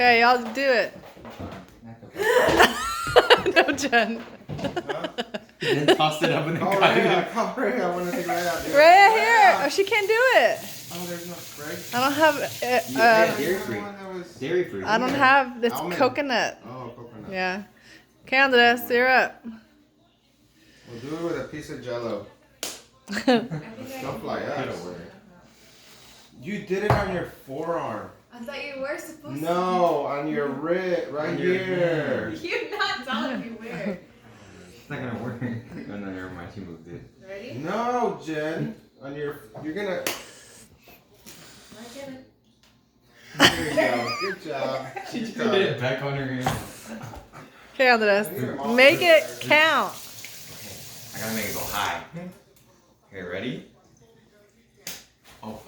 Okay, y'all do it. No, Jen. Then tossed it up in the Oh, car. yeah, I wanted to right out there. Right here. Oh, she can't do it. Oh, there's no spray. I don't have. Yeah, dairy free. One that was- Dairy free. I don't have this Almond. coconut. Oh, coconut. Yeah. Candace, you're up. We'll do it with a piece of Jello. I Don't fly us. You did it on your forearm. thought you were supposed No, on your wrist, right On your here. to. You're not telling me where. It's not gonna work. Oh, no, never mind. She moved it. Ready? No, Jen. On your, you're gonna. I get it. There you go. Good job. She just Good put it job. back on her hand. Candace, make it count. I gotta make it go high. Okay, ready? Oh.